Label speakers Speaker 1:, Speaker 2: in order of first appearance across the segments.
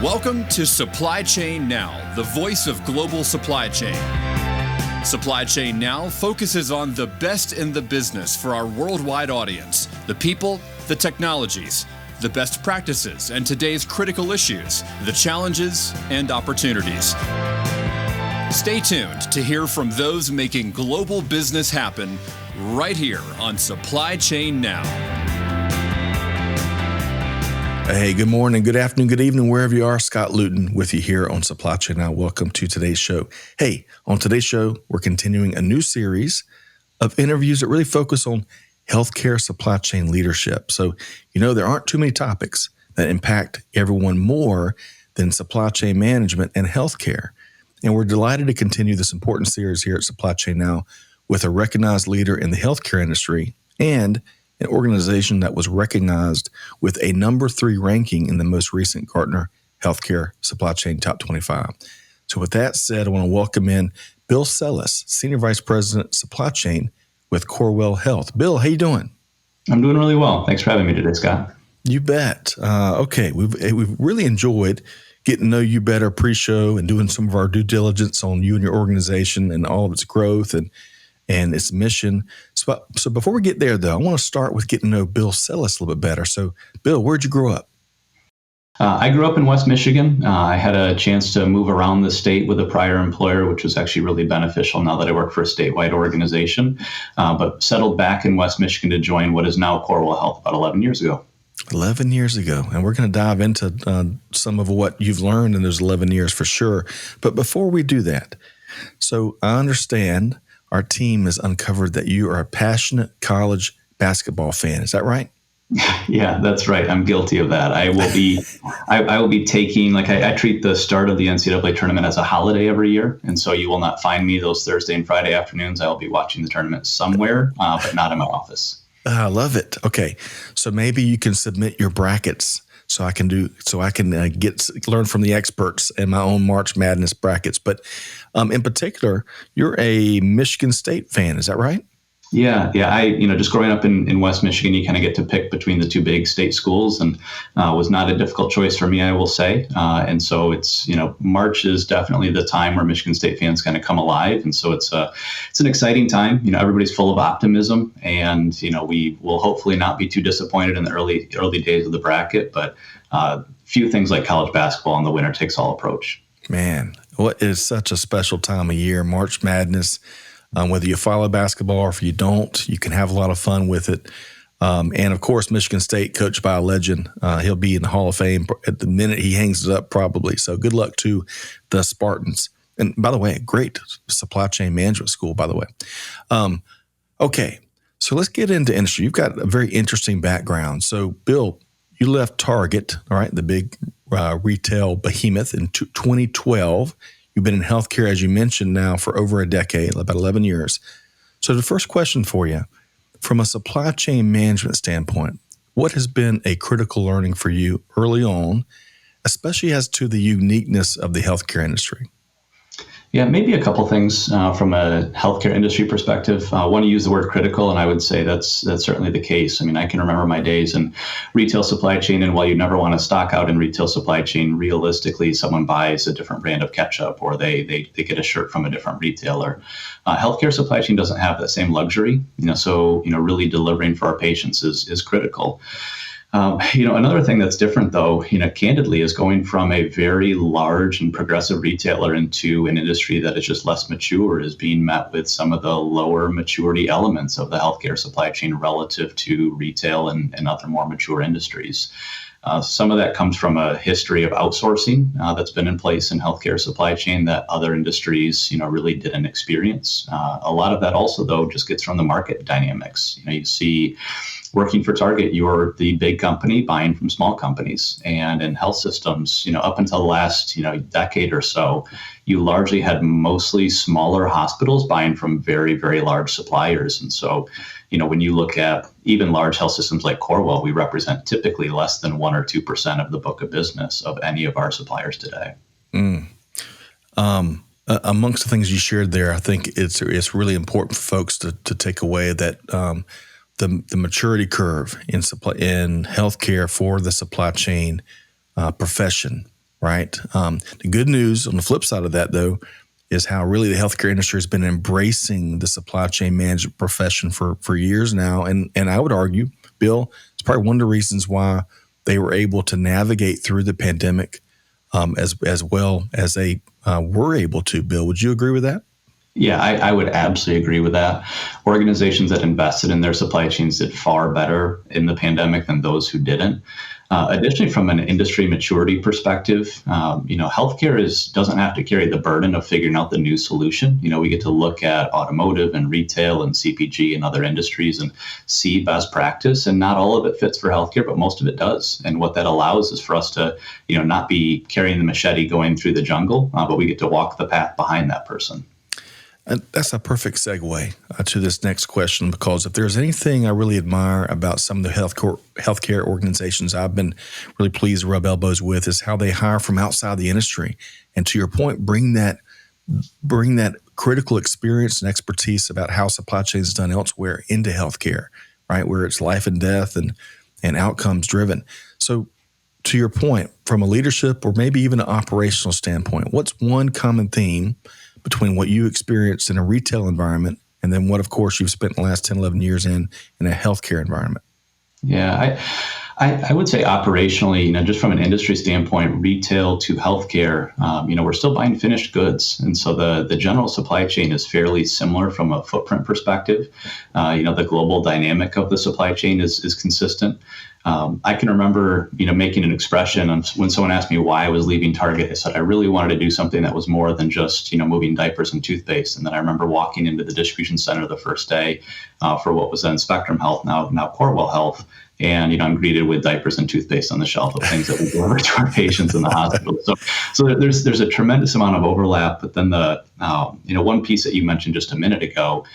Speaker 1: Welcome to Supply Chain Now, the voice of global supply chain. Supply Chain Now focuses on the best in the business for our worldwide audience, the people, the technologies, the best practices, and today's critical issues, the challenges and opportunities. Stay tuned to hear from those making global business happen right here on Supply Chain Now.
Speaker 2: Hey, good morning, good afternoon, good evening, wherever you are. Scott Luton with you here on Supply Chain Now. Welcome to today's show. Hey, on today's show, we're continuing a new series of interviews that really focus on healthcare supply chain leadership. So, there aren't too many topics that impact everyone more than supply chain management and healthcare. And we're delighted to continue this important series here at Supply Chain Now with a recognized leader in the healthcare industry and an organization that was recognized with a number 3 ranking in the most recent Gartner Healthcare Supply Chain Top 25. So with that said, I want to welcome in Bill Sellis, Senior Vice President, Supply Chain with Corewell Health. Bill, how you doing?
Speaker 3: I'm doing really well. Thanks for having me today, Scott.
Speaker 2: You bet. Okay, we've really enjoyed getting to know you better pre-show and doing some of our due diligence on you and your organization and all of its growth and its mission. So before we get there, though, I want to start with getting to know Bill Sellis a little bit better. So, Bill, where'd you grow up?
Speaker 3: I grew up in West Michigan. I had a chance to move around the state with a prior employer, which was actually really beneficial now that I work for a statewide organization, but settled back in West Michigan to join what is now Corewell Health about 11 years ago.
Speaker 2: 11 years ago. And we're going to dive into some of what you've learned in those 11 years for sure. But before we do that, so I understand our team has uncovered that you are a passionate college basketball fan. Is that right?
Speaker 3: Yeah, that's right. I'm guilty of that. I will be taking, I treat the start of the NCAA tournament as a holiday every year. And so you will not find me those Thursday and Friday afternoons. I will be watching the tournament somewhere, but not in my office.
Speaker 2: I love it. Okay. So maybe you can submit your brackets so I can learn from the experts in my own March Madness brackets. But in particular, you're a Michigan State fan. Is that right?
Speaker 3: Yeah. I, just growing up in West Michigan, you kind of get to pick between the 2 big state schools, and was not a difficult choice for me, I will say. And so it's, March is definitely the time where Michigan State fans kind of come alive. And so it's an exciting time. Everybody's full of optimism, and, we will hopefully not be too disappointed in the early days of the bracket, but few things like college basketball and the winner takes all approach.
Speaker 2: Man, what is such a special time of year, March Madness. Whether you follow basketball or if you don't, you can have a lot of fun with it. And of course, Michigan State, coached by a legend, he'll be in the Hall of Fame at the minute he hangs it up, probably. So good luck to the Spartans. And by the way, great supply chain management school, by the way. Okay, so let's get into industry. You've got a very interesting background. So, Bill, you left Target, all right, the big retail behemoth, in 2012. You've been in healthcare, as you mentioned, now for over a decade, about 11 years. So the first question for you, from a supply chain management standpoint, what has been a critical learning for you early on, especially as to the uniqueness of the healthcare industry?
Speaker 3: Yeah, maybe a couple things from a healthcare industry perspective. I want to use the word critical, and I would say that's certainly the case. I mean, I can remember my days in retail supply chain, and while you never want to stock out in retail supply chain, realistically, someone buys a different brand of ketchup, or they get a shirt from a different retailer. Healthcare supply chain doesn't have that same luxury, so really delivering for our patients is critical. Another thing that's different, though, candidly, is going from a very large and progressive retailer into an industry that is just less mature is being met with some of the lower maturity elements of the healthcare supply chain relative to retail and other more mature industries. Some of that comes from a history of outsourcing that's been in place in healthcare supply chain that other industries, really didn't experience. A lot of that also, though, just gets from the market dynamics. You see, working for Target, you're the big company buying from small companies. And in health systems, up until the last, decade or so, you largely had mostly smaller hospitals buying from very, very large suppliers. And so, when you look at even large health systems like Corewell, we represent typically less than 1 or 2% of the book of business of any of our suppliers today.
Speaker 2: Amongst the things you shared there, I think it's really important for folks to take away that the maturity curve in healthcare for the supply chain profession right? The good news on the flip side of that, though, is how really the healthcare industry has been embracing the supply chain management profession for years now. And I would argue, Bill, it's probably one of the reasons why they were able to navigate through the pandemic as well as they were able to. Bill, would you agree with that?
Speaker 3: Yeah, I would absolutely agree with that. Organizations that invested in their supply chains did far better in the pandemic than those who didn't. Additionally, from an industry maturity perspective, healthcare doesn't have to carry the burden of figuring out the new solution. We get to look at automotive and retail and CPG and other industries and see best practice. And not all of it fits for healthcare, but most of it does. And what that allows is for us to, not be carrying the machete going through the jungle, but we get to walk the path behind that person.
Speaker 2: And that's a perfect segue to this next question, because if there's anything I really admire about some of the healthcare organizations I've been really pleased to rub elbows with is how they hire from outside the industry. And to your point, bring that critical experience and expertise about how supply chain is done elsewhere into healthcare, right, where it's life and death and outcomes driven. So to your point, from a leadership or maybe even an operational standpoint, what's one common theme between what you experienced in a retail environment and then what, of course, you've spent the last 10, 11 years in a healthcare environment?
Speaker 3: Yeah, I would say operationally, just from an industry standpoint, retail to healthcare, we're still buying finished goods. And so the general supply chain is fairly similar from a footprint perspective. The global dynamic of the supply chain is consistent. I can remember, making an expression when someone asked me why I was leaving Target. I said I really wanted to do something that was more than just, moving diapers and toothpaste. And then I remember walking into the distribution center the first day for what was then Spectrum Health, now Corewell Health. And, I'm greeted with diapers and toothpaste on the shelf of things that we deliver to our patients in the hospital. So there's a tremendous amount of overlap. But then the one piece that you mentioned just a minute ago,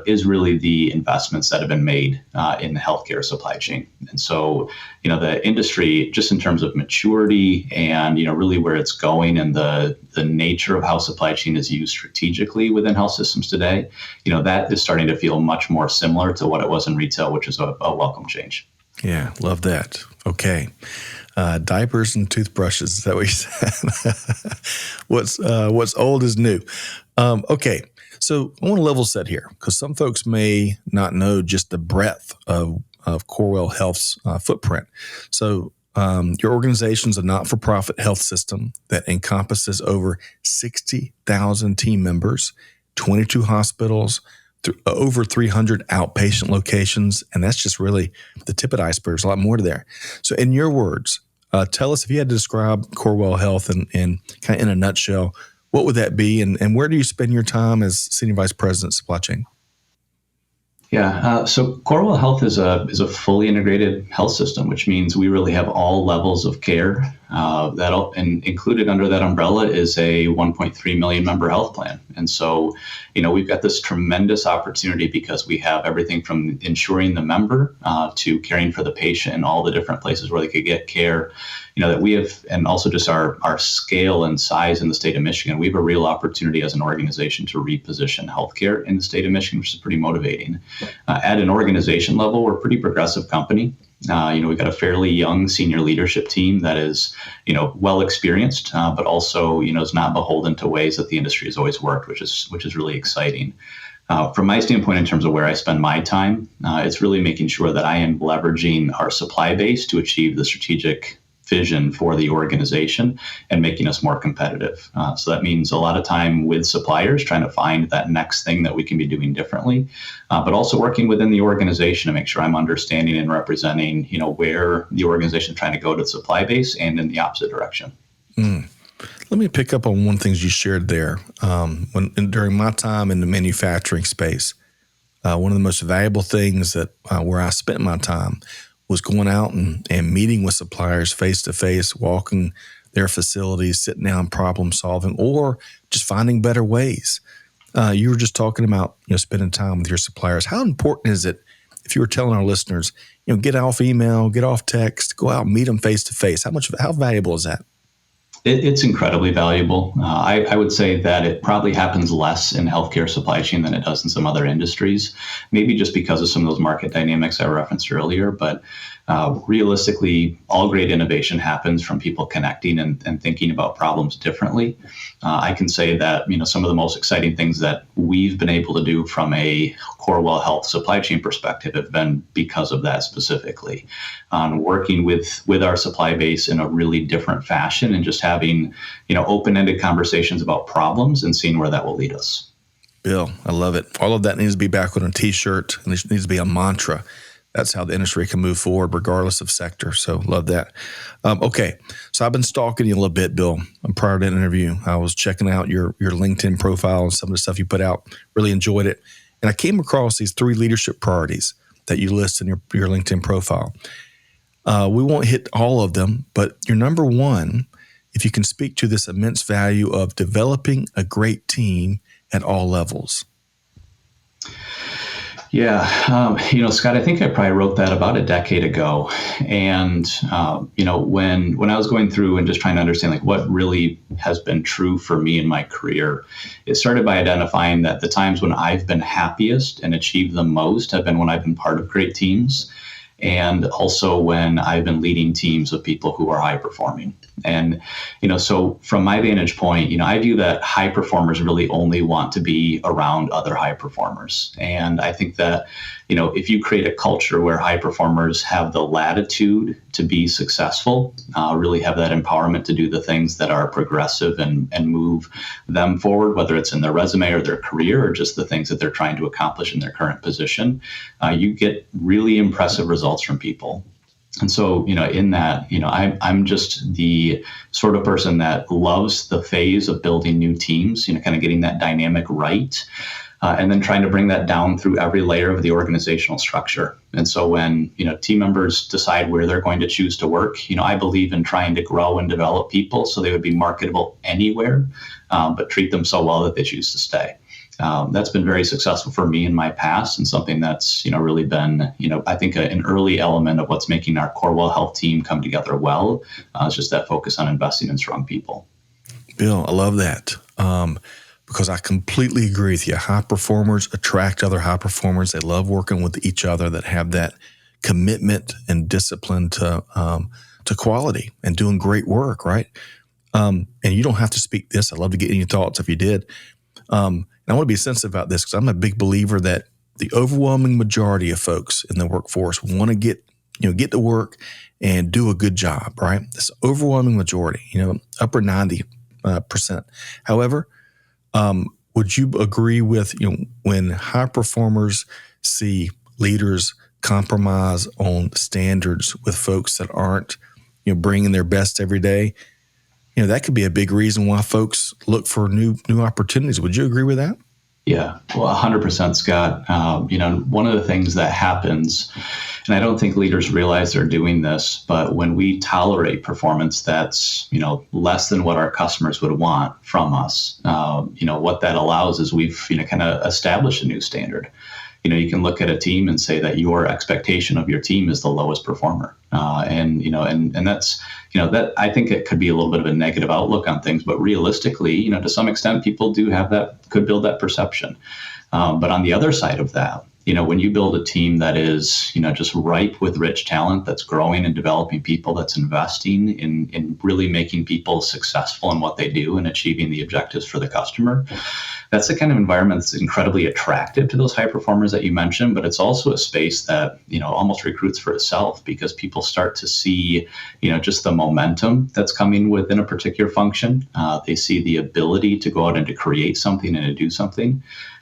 Speaker 3: is really the investments that have been made in the healthcare supply chain. And so, the industry, just in terms of maturity and, really where it's going and the nature of how supply chain is used strategically within health systems today, that is starting to feel much more similar to what it was in retail, which is a welcome change.
Speaker 2: Yeah, love that. Okay. Diapers and toothbrushes, is that what you said? What's old is new. Okay. So I want to level set here because some folks may not know just the breadth of Corewell Health's footprint. So your organization is a not-for-profit health system that encompasses over 60,000 team members, 22 hospitals, over 300 outpatient locations, and that's just really the tip of the iceberg. There's a lot more to there. So in your words, tell us if you had to describe Corewell Health in kind of in a nutshell, what would that be, and where do you spend your time as Senior Vice President of Supply Chain?
Speaker 3: Yeah, so Corewell Health is a fully integrated health system, which means we really have all levels of care. And included under that umbrella is a 1.3 million member health plan. And so, we've got this tremendous opportunity because we have everything from ensuring the member to caring for the patient and all the different places where they could get care. That we have, and also just our scale and size in the state of Michigan, we have a real opportunity as an organization to reposition healthcare in the state of Michigan, which is pretty motivating. At an organization level, we're a pretty progressive company. We've got a fairly young senior leadership team that is, well experienced, but also, is not beholden to ways that the industry has always worked, which is really exciting. From my standpoint, in terms of where I spend my time, it's really making sure that I am leveraging our supply base to achieve the strategic vision for the organization and making us more competitive. So that means a lot of time with suppliers trying to find that next thing that we can be doing differently, but also working within the organization to make sure I'm understanding and representing, where the organization is trying to go to the supply base and in the opposite direction.
Speaker 2: Let me pick up on one thing you shared there. During my time in the manufacturing space, one of the most valuable things that where I spent my time was going out and meeting with suppliers face-to-face, walking their facilities, sitting down, problem solving, or just finding better ways. You were just talking about, spending time with your suppliers. How important is it, if you were telling our listeners, get off email, get off text, go out and meet them face-to-face? How valuable is that?
Speaker 3: It's incredibly valuable. I would say that it probably happens less in healthcare supply chain than it does in some other industries, maybe just because of some of those market dynamics I referenced earlier. But Realistically, all great innovation happens from people connecting and thinking about problems differently. I can say that some of the most exciting things that we've been able to do from a Corewell Health supply chain perspective have been because of that specifically, on working with our supply base in a really different fashion and just having open-ended conversations about problems and seeing where that will lead us.
Speaker 2: Bill, I love it. All of that needs to be back on a T-shirt, and it needs to be a mantra. That's how the industry can move forward regardless of sector. So love that. Okay, so I've been stalking you a little bit, Bill. Prior to that interview, I was checking out your LinkedIn profile and some of the stuff you put out. Really enjoyed it. And I came across these 3 leadership priorities that you list in your LinkedIn profile. We won't hit all of them, but your number 1, if you can speak to this immense value of developing a great team at all levels.
Speaker 3: Yeah. Scott, I think I probably wrote that about a decade ago. And, when I was going through and just trying to understand what really has been true for me in my career, it started by identifying that the times when I've been happiest and achieved the most have been when I've been part of great teams. And also when I've been leading teams of people who are high performing. And, so from my vantage point, I view that high performers really only want to be around other high performers. And I think that, if you create a culture where high performers have the latitude to be successful, really have that empowerment to do the things that are progressive and move them forward, whether it's in their resume or their career or just the things that they're trying to accomplish in their current position, you get really impressive results from people. And so, in that, I'm just the sort of person that loves the phase of building new teams, kind of getting that dynamic right. And then trying to bring that down through every layer of the organizational structure. And so when, team members decide where they're going to choose to work, I believe in trying to grow and develop people so they would be marketable anywhere, but treat them so well that they choose to stay. That's been very successful for me in my past, and something that's, really been, I think an early element of what's making our Corewell Health team come together well, is just that focus on investing in strong people.
Speaker 2: Bill, I love that. Because I completely agree with you. High performers attract other high performers. They love working with each other that have that commitment and discipline to quality and doing great work, right? And you don't have to speak this. I'd love to get any thoughts if you did. And I want to be sensitive about this because I'm a big believer that the overwhelming majority of folks in the workforce want to get to work and do a good job, right? This overwhelming majority, upper 90%. However, would you agree with, when high performers see leaders compromise on standards with folks that aren't, bringing their best every day, that could be a big reason why folks look for new opportunities. Would you agree with that?
Speaker 3: Yeah, well, 100%, Scott. One of the things that happens, and I don't think leaders realize they're doing this, but when we tolerate performance that's, less than what our customers would want from us, what that allows is we've, kind of established a new standard. You can look at a team and say that your expectation of your team is the lowest performer. And that's, that I think it could be a little bit of a negative outlook on things, but realistically, to some extent, people do have that, could build that perception. But on the other side of that, when you build a team that is, just ripe with rich talent, that's growing and developing people, that's investing in really making people successful in what they do and achieving the objectives for the customer, that's the kind of environment that's incredibly attractive to those high performers that you mentioned, but it's also a space that, almost recruits for itself because people start to see, just the momentum that's coming within a particular function. They see the ability to go out and to create something and to do something.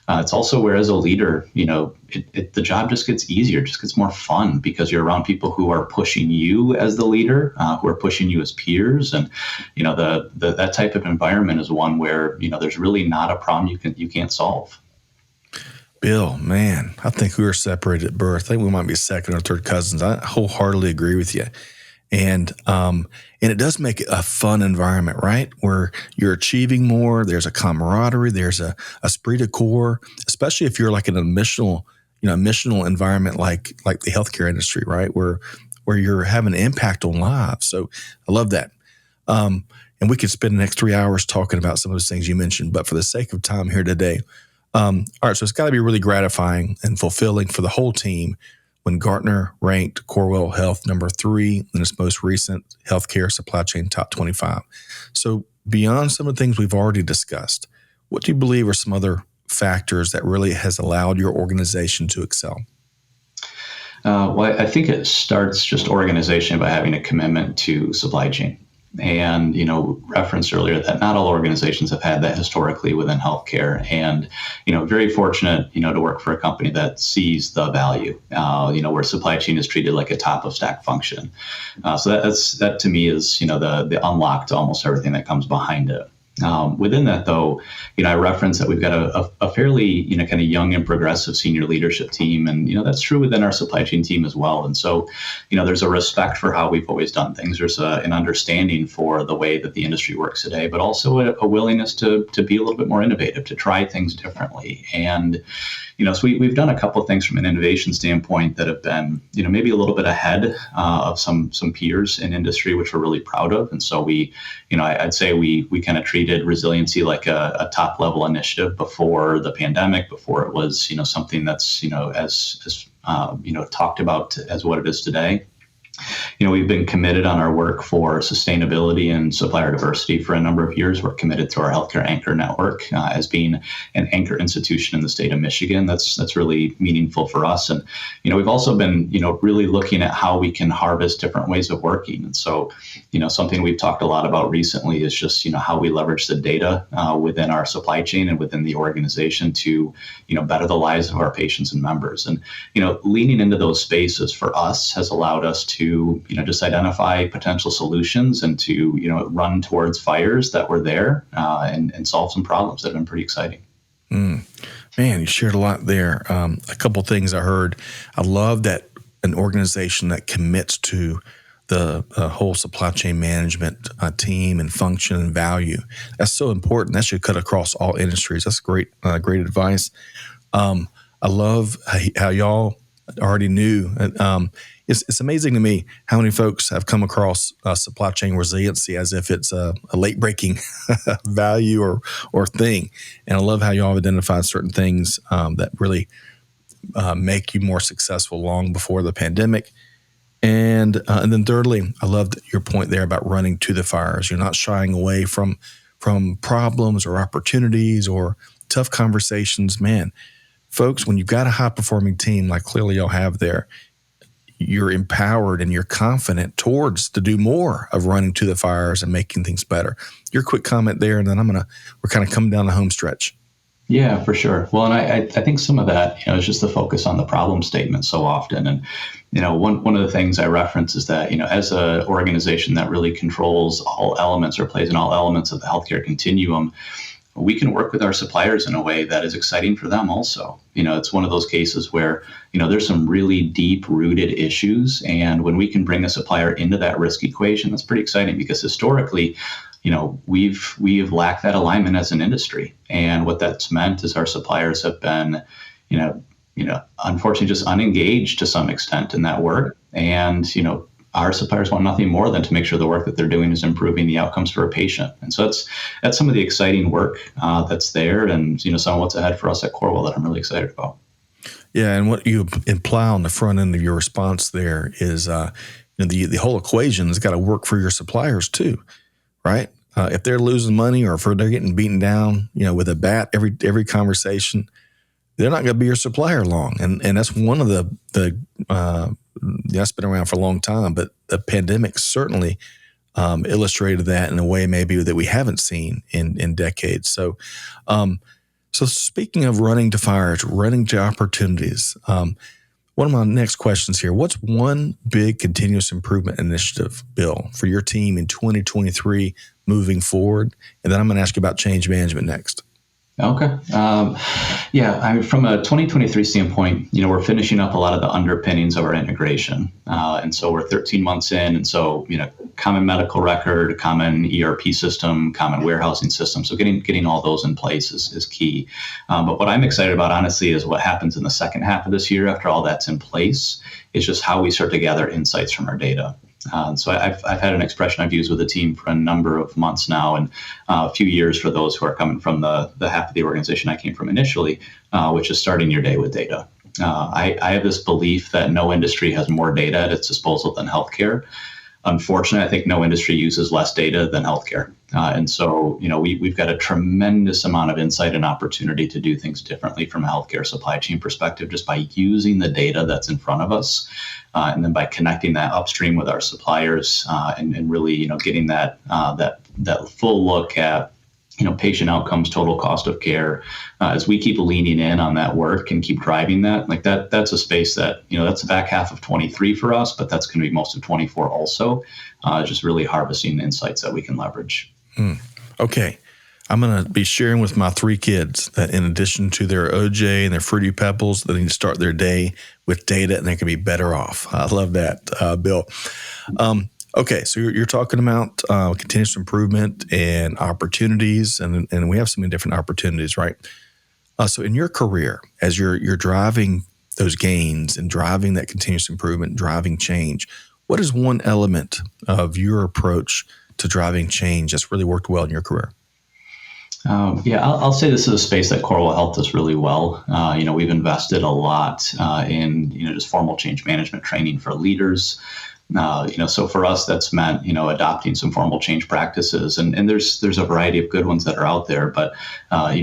Speaker 3: It's also where, as a leader, the job just gets easier, just gets more fun because you're around people who are pushing you as the leader, who are pushing you as peers, and that type of environment is one where there's really not a problem you can't solve.
Speaker 2: Bill, man, I think we were separated at birth. I think we might be second or third cousins. I wholeheartedly agree with you. And it does make it a fun environment, right? Where you're achieving more. There's a camaraderie. There's a esprit de corps, especially if you're like in a missional environment like the healthcare industry, right? Where you're having an impact on lives. So I love that. And we could spend the next 3 hours talking about some of those things you mentioned, but for the sake of time here today, all right. So it's got to be really gratifying and fulfilling for the whole team when Gartner ranked Corewell Health number 3 in its most recent healthcare supply chain top 25. So beyond some of the things we've already discussed, what do you believe are some other factors that really has allowed your organization to excel?
Speaker 3: Well, I think it starts just organization by having a commitment to supply chain. And, referenced earlier that not all organizations have had that historically within healthcare. And, very fortunate, to work for a company that sees the value, where supply chain is treated like a top of stack function. So that to me is, the unlock to almost everything that comes behind it. Within that, though, I referenced that we've got a fairly, kind of young and progressive senior leadership team. And, that's true within our supply chain team as well. And so, there's a respect for how we've always done things. There's an understanding for the way that the industry works today, but also a willingness to be a little bit more innovative, to try things differently. And, so we've done a couple of things from an innovation standpoint that have been, maybe a little bit ahead of some peers in industry, which we're really proud of. And so I'd say we kind of treated resiliency like a top level initiative before the pandemic, before it was, something that's, as talked about as what it is today. We've been committed on our work for sustainability and supplier diversity for a number of years. We're committed to our healthcare anchor network as being an anchor institution in the state of Michigan. That's really meaningful for us. And, we've also been, really looking at how we can harvest different ways of working. And so, something we've talked a lot about recently is just, how we leverage the data within our supply chain and within the organization to, better the lives of our patients and members. And, leaning into those spaces for us has allowed us to, just identify potential solutions and to, run towards fires that were there and solve some problems that have been pretty exciting.
Speaker 2: Man, you shared a lot there. A couple things I heard. I love that an organization that commits to the whole supply chain management team and function and value. That's so important. That should cut across all industries. That's great advice. I love how y'all already knew. It's amazing to me how many folks have come across supply chain resiliency as if it's a late-breaking value or thing. And I love how y'all have identified certain things that really make you more successful long before the pandemic. And then thirdly, I loved your point there about running to the fires. You're not shying away from problems or opportunities or tough conversations. Man, folks, when you've got a high-performing team like clearly y'all have there, you're empowered and you're confident to do more of running to the fires and making things better. Your quick comment there, and then we're kind of coming down the home stretch.
Speaker 3: Yeah, for sure. Well, and I think some of that, is just the focus on the problem statement so often. And, one of the things I reference is that, as an organization that really controls all elements or plays in all elements of the healthcare continuum, we can work with our suppliers in a way that is exciting for them also. It's one of those cases where, there's some really deep rooted issues. And when we can bring a supplier into that risk equation, that's pretty exciting because historically, we've lacked that alignment as an industry. And what that's meant is our suppliers have been, unfortunately just unengaged to some extent in that work. And, our suppliers want nothing more than to make sure the work that they're doing is improving the outcomes for a patient. And so that's some of the exciting work that's there and, some of what's ahead for us at Corewell that I'm really excited about.
Speaker 2: Yeah, and what you imply on the front end of your response there is the whole equation has got to work for your suppliers too, right? If they're losing money or if they're getting beaten down, with a bat every conversation, they're not going to be your supplier long. And that's one of that's been around for a long time, but the pandemic certainly illustrated that in a way maybe that we haven't seen in decades. So speaking of running to fires, running to opportunities, one of my next questions here, what's one big continuous improvement initiative, Bill, for your team in 2023 moving forward? And then I'm going to ask you about change management next.
Speaker 3: Okay. From a 2023 standpoint, we're finishing up a lot of the underpinnings of our integration. And so we're 13 months in. And so, common medical record, common ERP system, common warehousing system. So getting all those in place is key. But what I'm excited about, honestly, is what happens in the second half of this year after all that's in place, is just how we start to gather insights from our data. So I've had an expression I've used with the team for a number of months now and a few years for those who are coming from the half of the organization I came from initially, which is starting your day with data. I have this belief that no industry has more data at its disposal than healthcare. Unfortunately, I think no industry uses less data than healthcare. And so, we've got a tremendous amount of insight and opportunity to do things differently from a healthcare supply chain perspective, just by using the data that's in front of us. And then by connecting that upstream with our suppliers, and really, getting that full look at patient outcomes, total cost of care, as we keep leaning in on that work and keep driving that, that's a space that, that's the back half of 23 for us, but that's going to be most of 24 also, just really harvesting insights that we can leverage.
Speaker 2: Okay. I'm going to be sharing with my 3 kids that in addition to their OJ and their Fruity Pebbles, they need to start their day with data and they can be better off. I love that, Bill. Okay, so you're talking about continuous improvement and opportunities, and we have so many different opportunities, right? So in your career, as you're driving those gains and driving that continuous improvement, driving change, what is one element of your approach to driving change that's really worked well in your career?
Speaker 3: I'll say this is a space that Corewell Health does really well. We've invested a lot in just formal change management training for leaders. So for us, that's meant, adopting some formal change practices, and there's a variety of good ones that are out there. But,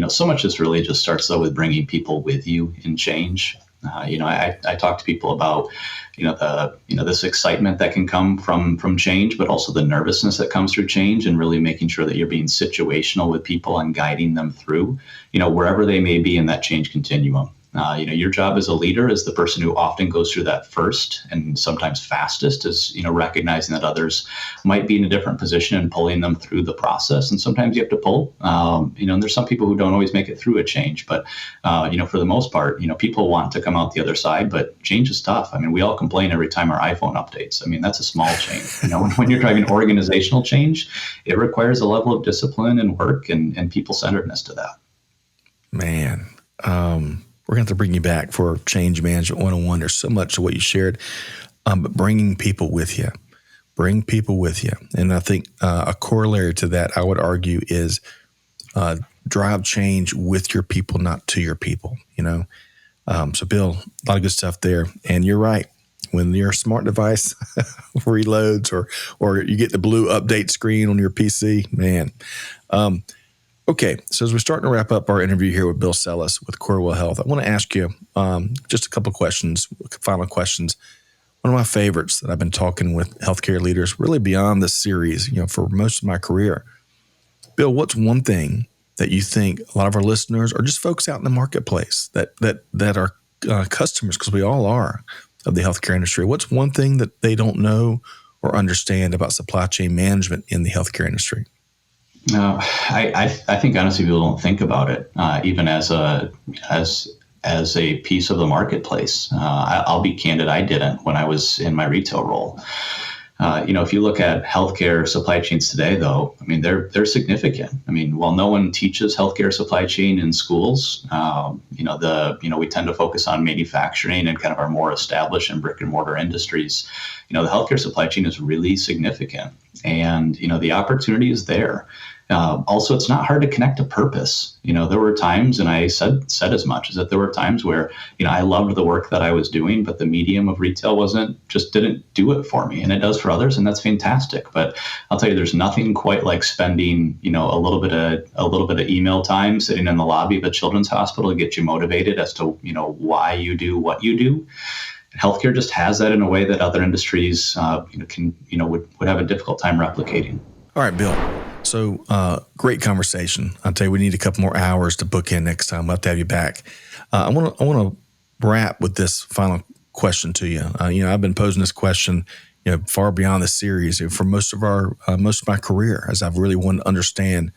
Speaker 3: so much just really just starts though with bringing people with you in change. I talk to people about, this excitement that can come from change, but also the nervousness that comes through change, and really making sure that you're being situational with people and guiding them through, wherever they may be in that change continuum. Your job as a leader is the person who often goes through that first and sometimes fastest, is, recognizing that others might be in a different position and pulling them through the process. And sometimes you have to pull, and there's some people who don't always make it through a change, but, for the most part, people want to come out the other side, but change is tough. We all complain every time our iPhone updates. That's a small change. When you're driving organizational change, it requires a level of discipline and work and people-centeredness to that.
Speaker 2: Man, we're going to have to bring you back for Change Management 101. There's so much of what you shared, but bringing people with you. Bring people with you. And I think a corollary to that, I would argue, is drive change with your people, not to your people. So Bill, a lot of good stuff there. And you're right. When your smart device reloads or you get the blue update screen on your PC, man. Okay, so as we're starting to wrap up our interview here with Bill Sellis with Corewell Health, I want to ask you just a couple questions, final questions. One of my favorites that I've been talking with healthcare leaders really beyond this series, for most of my career. Bill, what's one thing that you think a lot of our listeners or just folks out in the marketplace that are customers, because we all are, of the healthcare industry, what's one thing that they don't know or understand about supply chain management in the healthcare industry?
Speaker 3: No, I think honestly people don't think about it even as a piece of the marketplace. I'll be candid, I didn't when I was in my retail role. If you look at healthcare supply chains today, though, they're significant. While no one teaches healthcare supply chain in schools, we tend to focus on manufacturing and kind of our more established and brick and mortar industries. The healthcare supply chain is really significant, and the opportunity is there. Also, it's not hard to connect to purpose. There were times, and I said as much, is that there were times where, I loved the work that I was doing, but the medium of retail didn't do it for me, and it does for others, and that's fantastic. But I'll tell you, there's nothing quite like spending, a little bit of email time sitting in the lobby of a children's hospital to get you motivated as to, why you do what you do. Healthcare just has that in a way that other industries, would have a difficult time replicating.
Speaker 2: All right, Bill. So great conversation. I'll tell you, we need a couple more hours to book in next time. We'll have to have you back. I want to wrap with this final question to you. I've been posing this question, far beyond the series for most of my career, as I've really wanted to understand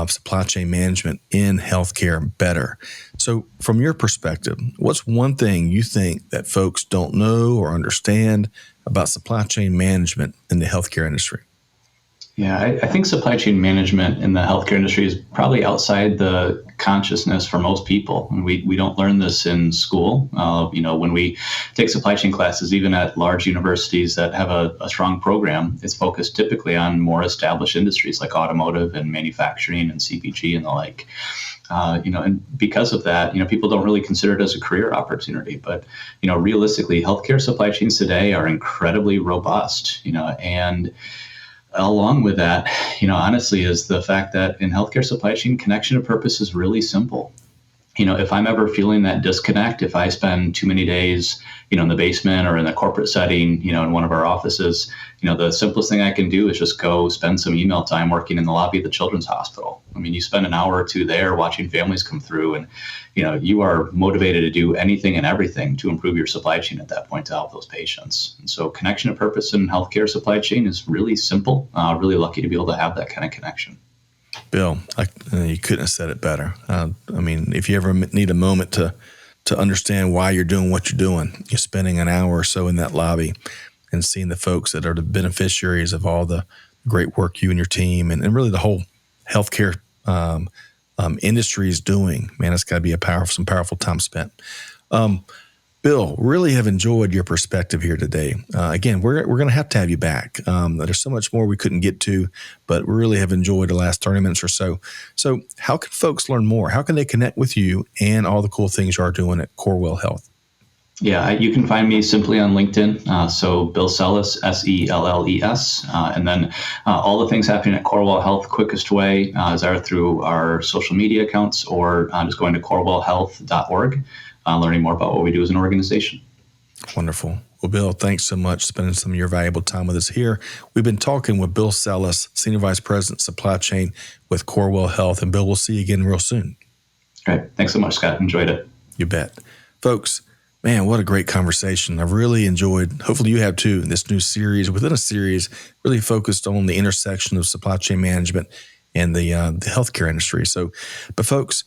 Speaker 2: supply chain management in healthcare better. So from your perspective, what's one thing you think that folks don't know or understand about supply chain management in the healthcare industry?
Speaker 3: Yeah, I think supply chain management in the healthcare industry is probably outside the consciousness for most people. And we don't learn this in school. When we take supply chain classes, even at large universities that have a strong program, it's focused typically on more established industries like automotive and manufacturing and CPG and the like. And because of that, people don't really consider it as a career opportunity. But, realistically, healthcare supply chains today are incredibly robust, and along with that, honestly, is the fact that in healthcare supply chain, connection of purpose is really simple. If I'm ever feeling that disconnect, if I spend too many days, in the basement or in the corporate setting, in one of our offices, the simplest thing I can do is just go spend some email time working in the lobby of the children's hospital. I mean, you spend an hour or two there watching families come through, and, you are motivated to do anything and everything to improve your supply chain at that point to help those patients. And so connection of purpose in healthcare supply chain is really simple. Really lucky to be able to have that kind of connection.
Speaker 2: Bill, you couldn't have said it better. If you ever need a moment to understand why you're doing what you're doing, you're spending an hour or so in that lobby and seeing the folks that are the beneficiaries of all the great work you and your team and really the whole healthcare industry is doing. Man, it's got to be some powerful time spent. Bill, really have enjoyed your perspective here today. Again, we're going to have you back. There's so much more we couldn't get to, but we really have enjoyed the last 30 minutes or so. So how can folks learn more? How can they connect with you and all the cool things you are doing at Corewell Health?
Speaker 3: Yeah, you can find me simply on LinkedIn. So Bill Sellis, Selles. And then all the things happening at Corewell Health, quickest way is either through our social media accounts or just going to corewellhealth.org. Learning more about what we do as an organization.
Speaker 2: Wonderful. Well, Bill, thanks so much for spending some of your valuable time with us here. We've been talking with Bill Sellis, Senior Vice President, Supply Chain with Corewell Health. And Bill, we'll see you again real soon.
Speaker 3: Great. Thanks so much, Scott. Enjoyed it.
Speaker 2: You bet. Folks, man, what a great conversation. I've really enjoyed, hopefully you have too, this new series within a series really focused on the intersection of supply chain management and the healthcare industry. So, but folks,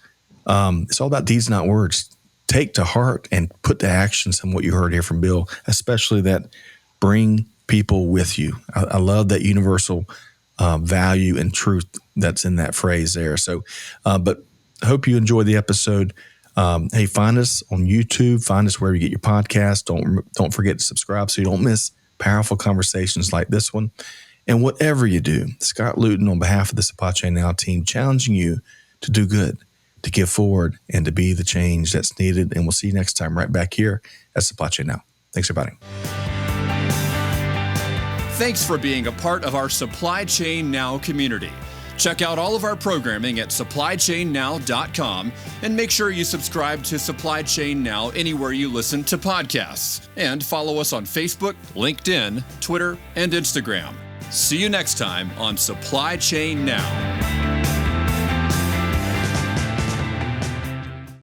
Speaker 2: it's all about deeds, not words. Take to heart and put to action some of what you heard here from Bill, especially that bring people with you. I love that universal value and truth that's in that phrase there. So, but I hope you enjoyed the episode. Hey, find us on YouTube. Find us wherever you get your podcast. Don't forget to subscribe so you don't miss powerful conversations like this one. And whatever you do, Scott Luton, on behalf of the Supply Chain Now team, challenging you to do good, to give forward, and to be the change that's needed. And we'll see you next time right back here at Supply Chain Now. Thanks, everybody.
Speaker 1: Thanks for being a part of our Supply Chain Now community. Check out all of our programming at supplychainnow.com and make sure you subscribe to Supply Chain Now anywhere you listen to podcasts. And follow us on Facebook, LinkedIn, Twitter, and Instagram. See you next time on Supply Chain Now.